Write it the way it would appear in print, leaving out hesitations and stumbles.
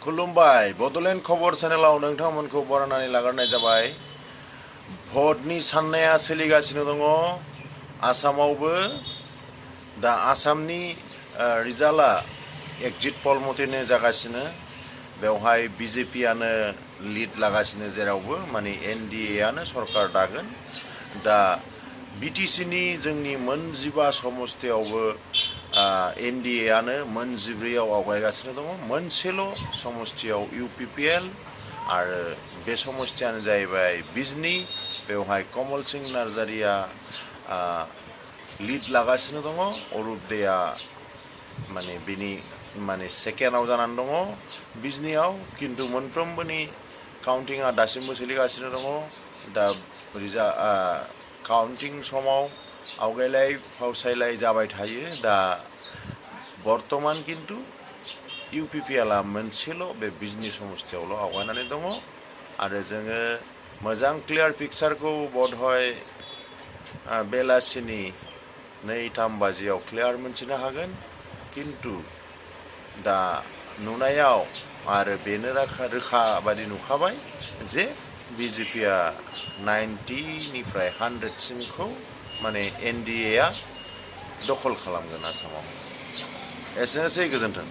खुलुमबाय बड'लेण्ड खबर चेनेलाव नोंथांमोनखौ बरायनानै लाग्रोनाय जाबाय। भटनि साननाया सोलिगासिनो दङ आसामावबो। दा आसामनि रिजाल्टआ एक्जिट पल मथेनो जागासिनो। बेवहाय बिजेपियानो लिड लागासिनो जेरावबो माने एनडिए आनो सरकार दागोन। दा बिटिसिनि जोंनि मोनजिबा समस्तियावबो एनडिए आनो मोनजिब्रैयाव आवगायगासिनो दङ। मोनसेल' समस्तियाव UPPL आरो बे समस्तियानो जाहैबाय बिजनी। बेवहाय कमल सिंह नार्जारिया लिड लागासिनो दङ। अरुप देआ माने सेकेन्डआव जानानै दङ बिजनीयाव। किन्तु मोनफ्रोमबोनि काउन्टिंआ दासिमबो सोलिगासिनो दङ। दा काउन्टिं समाव आवगायलाय फावसायलाय जाबाय थायो। दा बर्तमान किन्तु UPPLआ मोनसेल' बे बिजनी समस्तियावल' आवगायनानै दङ। आरो जोङो मोजां क्लियार पिक्चारखौ बधय बेलासिनि 2-3 बाजियाव क्लियार मोनथिनो हागोन। किन्तु दा नुनायाव आरो बेनो रोखा बादि नुखाबाय जे बिजेपिआ 90निफ्राय 100सिमखौ माने एनडिएआ दखल खालामगोन आसामाव। एसेनोसै, गोजोन्थों।